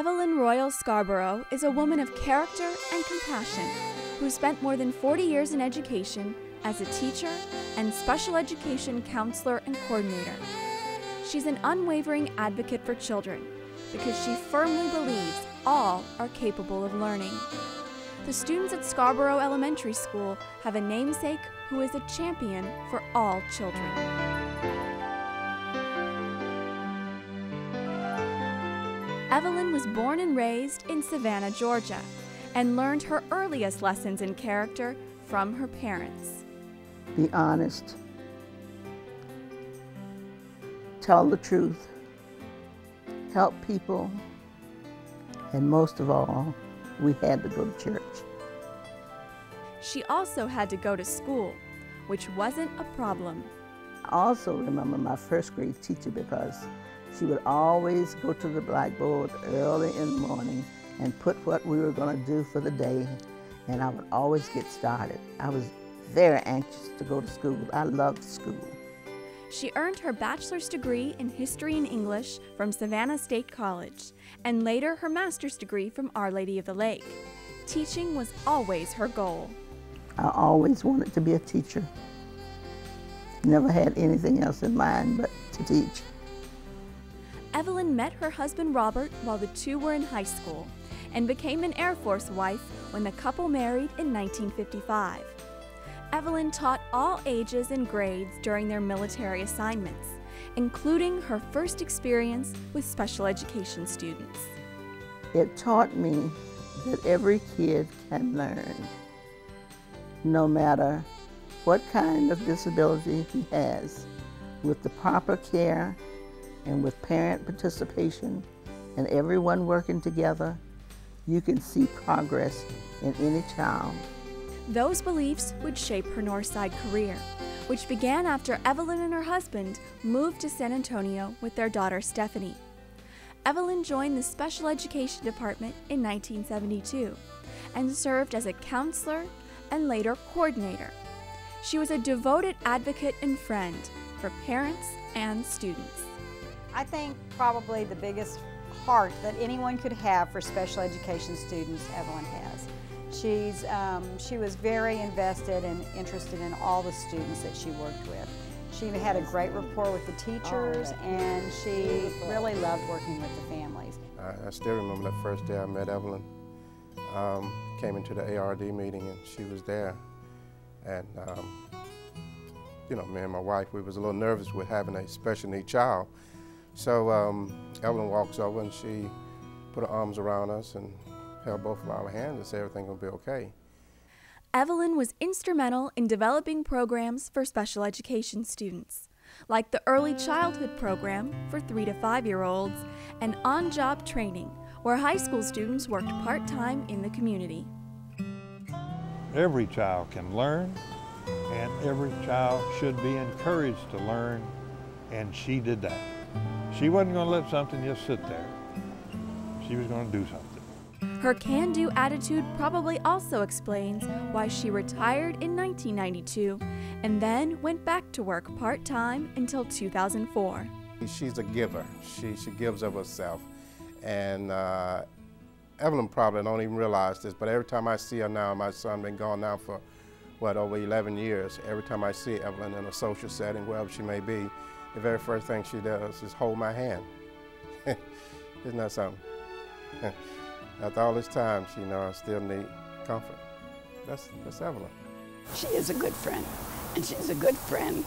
Evelyn Royal Scarborough is a woman of character and compassion who spent more than 40 years in education as a teacher and special education counselor and coordinator. She's an unwavering advocate for children because she firmly believes all are capable of learning. The students at Scarborough Elementary School have a namesake who is a champion for all children. Evelyn was born and raised in Savannah, Georgia, and learned her earliest lessons in character from her parents. Be honest, tell the truth, help people, and most of all, we had to go to church. She also had to go to school, which wasn't a problem. I also remember my first grade teacher because she would always go to the blackboard early in the morning and put what we were going to do for the day, and I would always get started. I was very anxious to go to school. I loved school. She earned her bachelor's degree in history and English from Savannah State College, and later her master's degree from Our Lady of the Lake. Teaching was always her goal. I always wanted to be a teacher. Never had anything else in mind but to teach. Evelyn met her husband Robert while the two were in high school and became an Air Force wife when the couple married in 1955. Evelyn taught all ages and grades during their military assignments, including her first experience with special education students. It taught me that every kid can learn, no matter what kind of disability he has. With the proper care and with parent participation and everyone working together, you can see progress in any child. Those beliefs would shape her Northside career, which began after Evelyn and her husband moved to San Antonio with their daughter Stephanie. Evelyn joined the special education department in 1972 and served as a counselor and later coordinator. She was a devoted advocate and friend for parents and students. I think probably the biggest heart that anyone could have for special education students, Evelyn has. She was very invested and interested in all the students that she worked with. She had a great rapport with the teachers, and she really loved working with the families. I still remember that first day I met Evelyn. Came into the ARD meeting and she was there. And you know, me and my wife, we was a little nervous with having a special need child. So Evelyn walks over and she put her arms around us and held both of our hands and said everything will be okay. Evelyn was instrumental in developing programs for special education students, like the Early Childhood Program for 3 to 5-year-olds and on-job training, where high school students worked part-time in the community. Every child can learn, and every child should be encouraged to learn, and she did that. She wasn't going to let something just sit there. She was going to do something. Her can-do attitude probably also explains why she retired in 1992 and then went back to work part-time until 2004. She's a giver. She gives of herself. And Evelyn probably don't even realize this, but every time I see her now, my son been gone now for, what, over 11 years. Every time I see Evelyn in a social setting, wherever she may be, the very first thing she does is hold my hand. Isn't that something? After all this time, she knows I still need comfort. That's Evelyn. She is a good friend, and she's a good friend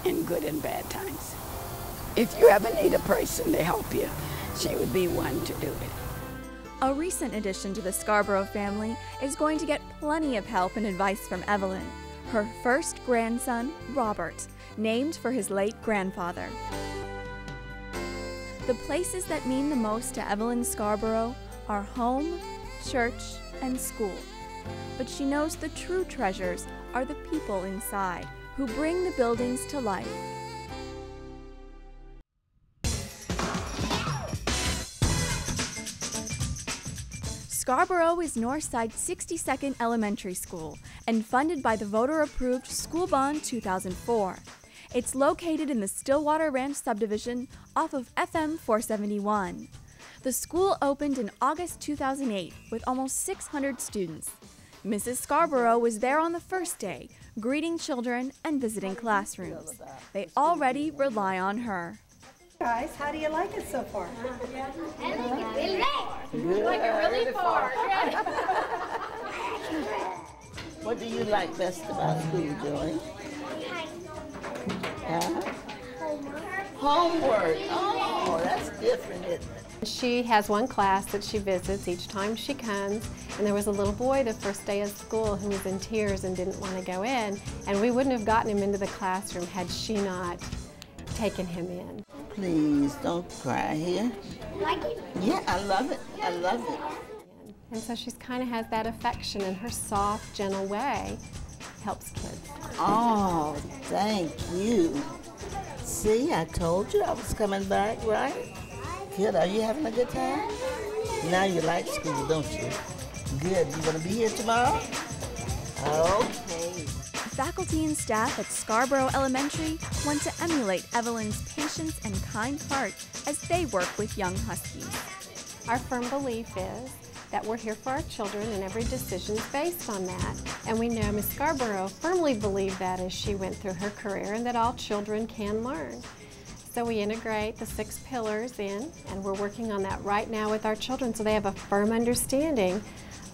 in good and bad times. If you ever need a person to help you, she would be one to do it. A recent addition to the Scarborough family is going to get plenty of help and advice from Evelyn, her first grandson, Robert, named for his late grandfather. The places that mean the most to Evelyn Scarborough are home, church, and school. But she knows the true treasures are the people inside who bring the buildings to life. Scarborough is Northside's 62nd elementary school and funded by the voter-approved School Bond 2004. It's located in the Stillwater Ranch subdivision off of FM 471. The school opened in August 2008 with almost 600 students. Mrs. Scarborough was there on the first day, greeting children and visiting classrooms. They already rely on her. Guys, how do you like it so far? Good. Like it really far. What do you like best about school, Joy? Homework. Oh, that's different, isn't it? She has one class that she visits each time she comes, and there was a little boy the first day of school who was in tears and didn't want to go in, and we wouldn't have gotten him into the classroom had she not taken him in. Please don't cry here. Like it? Yeah, I love it. I love it. And so she's kind of has that affection, and her soft, gentle way helps kids. Oh, thank you. See, I told you I was coming back, right? Good. Are you having a good time? Now you like school, don't you? Good. You gonna be here tomorrow? Okay. Faculty and staff at Scarborough Elementary want to emulate Evelyn's patience and kind heart as they work with young Huskies. Our firm belief is that we're here for our children and every decision is based on that. And we know Ms. Scarborough firmly believed that as she went through her career, and that all children can learn. So we integrate the 6 pillars in, and we're working on that right now with our children so they have a firm understanding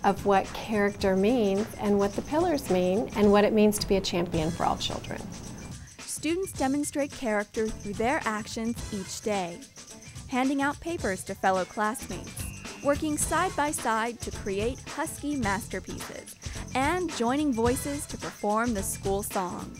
of what character means and what the pillars mean and what it means to be a champion for all children. Students demonstrate character through their actions each day, handing out papers to fellow classmates, working side by side to create Husky masterpieces, and joining voices to perform the school song.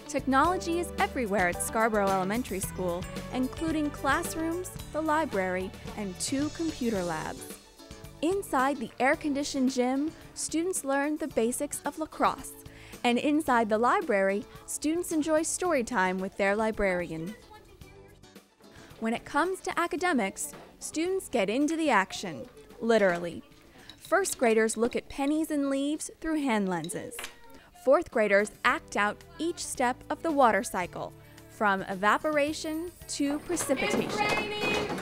Technology is everywhere at Scarborough Elementary School, including classrooms, the library, and 2 computer labs. Inside the air-conditioned gym, students learn the basics of lacrosse, and inside the library, students enjoy story time with their librarian. When it comes to academics, students get into the action, literally. First graders look at pennies and leaves through hand lenses. 4th graders act out each step of the water cycle, from evaporation to precipitation.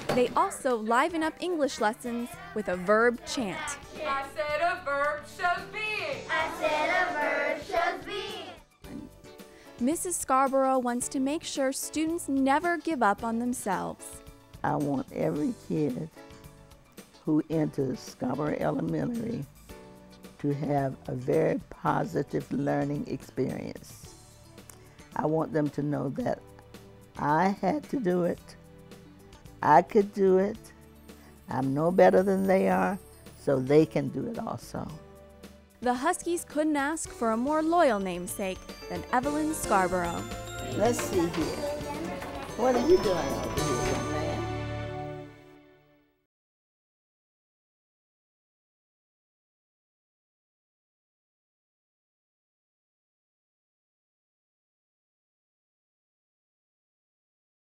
They also liven up English lessons with a verb chant. I said a verb shows being. I said a verb shows being. Mrs. Scarborough wants to make sure students never give up on themselves. I want every kid who enters Scarborough Elementary to have a very positive learning experience. I want them to know that I had to do it, I could do it, I'm no better than they are, so they can do it also. The Huskies couldn't ask for a more loyal namesake than Evelyn Scarborough. Let's see here. What are you doing?